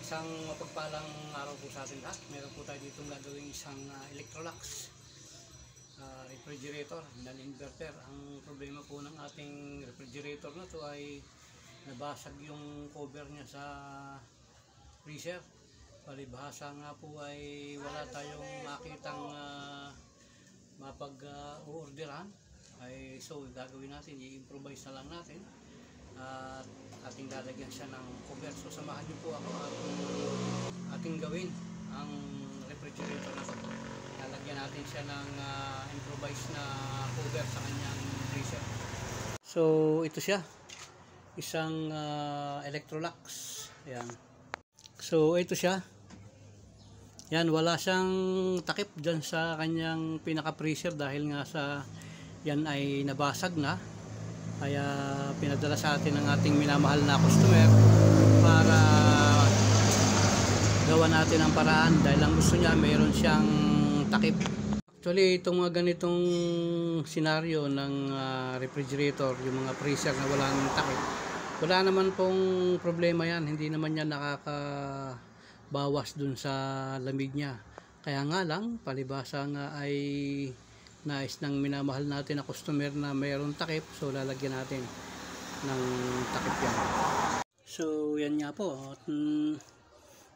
Isang mapagpalang araw po sa atin lahat. Meron po tayo dito gagawing isang Electrolux refrigerator na inverter. Ang problema po ng ating refrigerator na to ay nabasag yung cover niya sa freezer. Palibhasa nga po ay wala tayong makitang mapag-orderan. So gagawin natin, i-improvise na lang natin at ating lalagyan siya ng cover. So samahan niyo po ako at ating gawin ang refrigerator na ito. Lalagyan natin siya ng improvise na cover sa kanyang freezer. So ito siya, isang Electrolux. Ayan. So ito siya. Yan, wala siyang takip dyan sa kanyang pinaka freezer dahil nga sa yan ay nabasag na. Kaya pinadala sa atin ng ating minamahal na customer para gawa natin ang paraan dahil ang gusto niya mayroon siyang takip. Actually itong mga ganitong senaryo ng refrigerator, yung mga freezer na walang takip, wala naman pong problema yan, hindi naman yan nakakabawas dun sa lamig niya. Kaya nga lang, palibhasa nga ay nais ng minamahal natin na customer na mayroon takip, so lalagyan natin ng takip yan. So yan nga po, at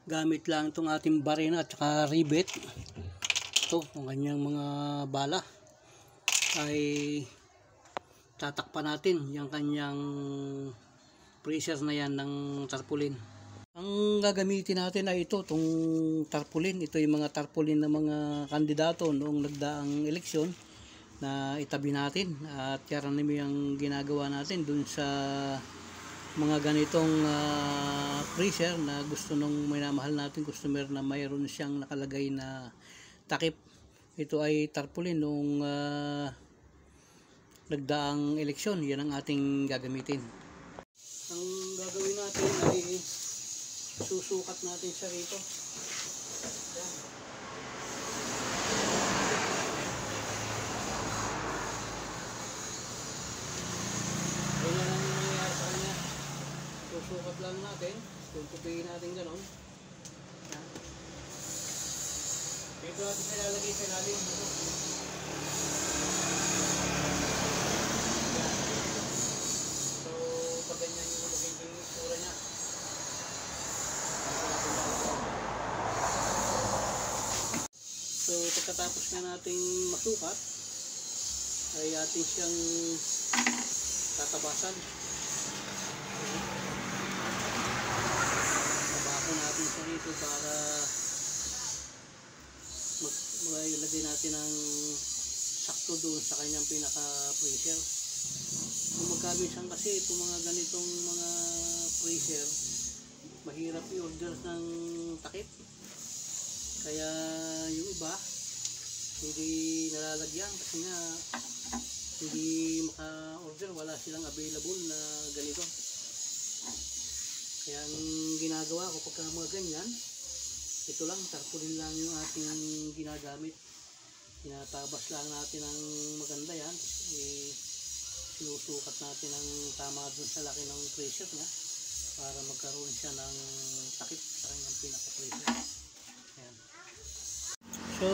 gamit lang itong ating barina at saka rivet. Ito, ang kanyang mga bala ay tatakpan natin yung kanyang freezer na yan ng tarpaulin. Ang gagamitin natin ay ito, itong tarpaulin. Ito yung mga tarpaulin ng mga kandidato noong nagdaang eleksyon na itabi natin. At karamihan yung ginagawa natin dun sa mga ganitong freezer na gusto nung minamahal natin customer na mayroon siyang nakalagay na takip. Ito ay tarpaulin noong nagdaang eleksyon. Yan ang ating gagamitin. Ang gagawin natin ay susukat natin siya rito. Yan. Ganyan ang nangyayari sa kanya. Susukat lang natin. Tutupiin natin ganon. Yan. Dito natin siya lalagay sa ilalim. Yan. So pag ganyan yung magiging itsura niya. So pagkatapos na nating masukat ay ating siyang tatabasan. Tabako natin siya rito para maglagay natin ng sakto doon sa kanyang pinaka freezer. Kung magkabisan kasi itong mga ganitong mga freezer, mahirap i-order ng takip. Kaya yung iba hindi nalalagyan kasi nga hindi maka-order, wala silang available na ganito. Kaya ang ginagawa ko pagka mga ganyan, ito lang, tarpaulin lang yung ating ginagamit. Tinatabas lang natin ng maganda yan. Sinusukat natin ang tama dun sa laki ng freezer niya para magkaroon siya ng takip sa kanyang pinaka-freezer. Ayan. So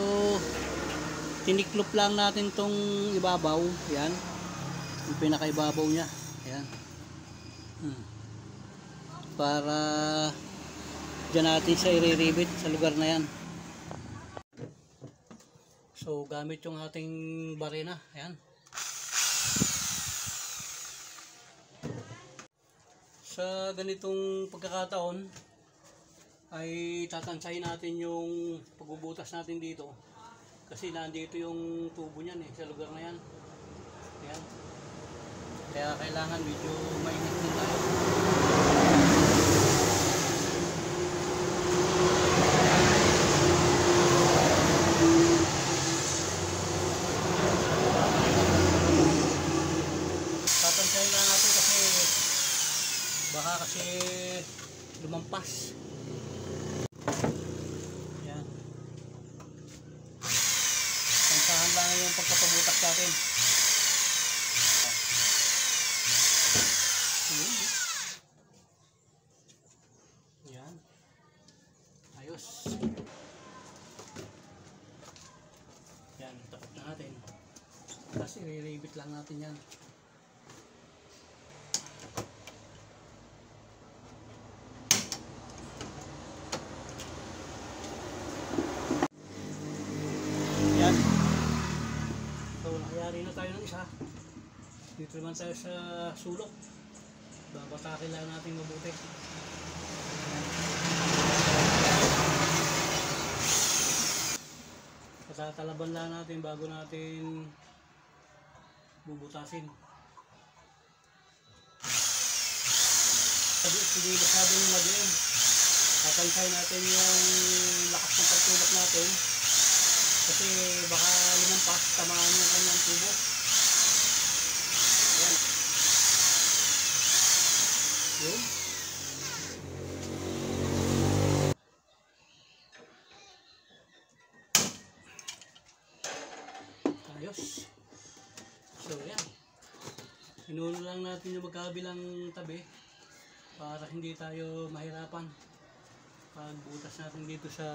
tiniklop lang natin tong ibabaw, yan yung pinakaibabaw niya, yan para dyan natin siya i-rivet sa lugar na yan. So gamit yung ating barina, yan. Sa ganitong pagkakataon ay tatansahin natin yung pagbubutas natin dito kasi nandito yung tubo niyan sa lugar na yan. Ayan. Kaya kailangan medyo mainit din tayo. Tatansahin lang natin kasi baka kasi lumampas. Yan. Tansahan lang yung pagpapabutak natin. Yan. i-rebit lang natin yan. Yan. So nakayari na tayo ng isa. Dito naman tayo sa sulok. Babatakin lang natin mabuti. Tatalaban lang natin bago natin bubutasin. Sige, masyadong madilim. Tatansayin natin yung lakas ng pagtulak natin kasi baka lumampas, tamaan yung kanyang tubo. Yan. Yun. Ayos. So yan. Inuno lang natin yung magkabilang tabi para hindi tayo mahirapan pagbutas natin dito sa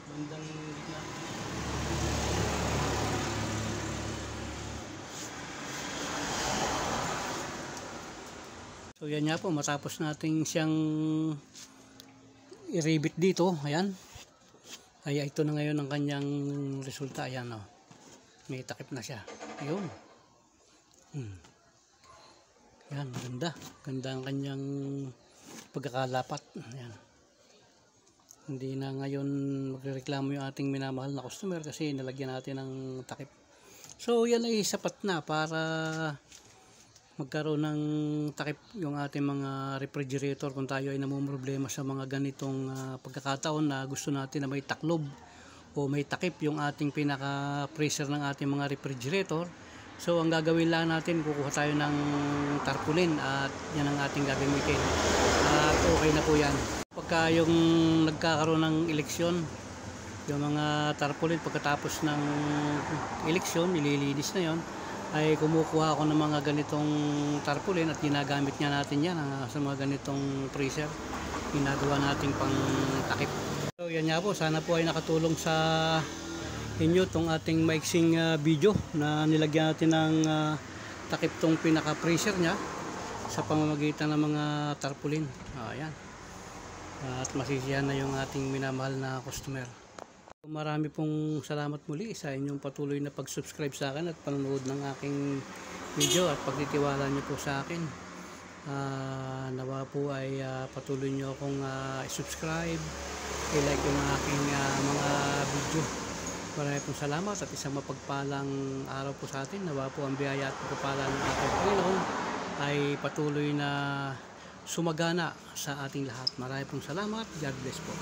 bandang gitna. So yan nga po, matapos natin siyang i-rebit dito, ayan. Ay ito na ngayon ang kanyang resulta, ayan o. May takip na siya. Ayun. Yan, ganda. Ganda ang kanyang pagkakalapat. Ayan. Hindi na ngayon magreklamo yung ating minamahal na customer kasi nalagyan natin ng takip. So yan ay sapat na para magkaroon ng takip yung ating mga refrigerator kung tayo ay namumroblema sa mga ganitong pagkakataon na gusto natin na may taklob o may takip yung ating pinaka freezer ng ating mga refrigerator. So ang gagawin lang natin, kukuha tayo ng tarpaulin at yan ang ating gagamitin at okay na po yan. Pagka yung nagkakaroon ng eleksyon, yung mga tarpaulin pagkatapos ng eleksyon, nililinis na yon, ay kumukuha ako ng mga ganitong tarpaulin at ginagamit nga natin yan sa mga ganitong freezer. Ginagawa natin pang takip. So yan nga po, sana po ay nakatulong sa inyo itong ating maiksing video na nilagyan natin ng takip tong pinaka freezer nya sa pamamagitan ng mga tarpaulin. Ayan. At masisiyahan na yung ating minamahal na customer. Marami pong salamat muli sa inyong patuloy na pag-subscribe sa akin at panonood ng aking video at pagtitiwala niyo po sa akin. Nawa po ay patuloy niyo akong i-subscribe, i-like yung aking mga video. Maraming pong salamat at isang mapagpalang araw po sa atin. Nawa po ang biyaya at pagpapala ng ating Panginoon ay patuloy na sumagana sa ating lahat. Maraming pong salamat. God bless po.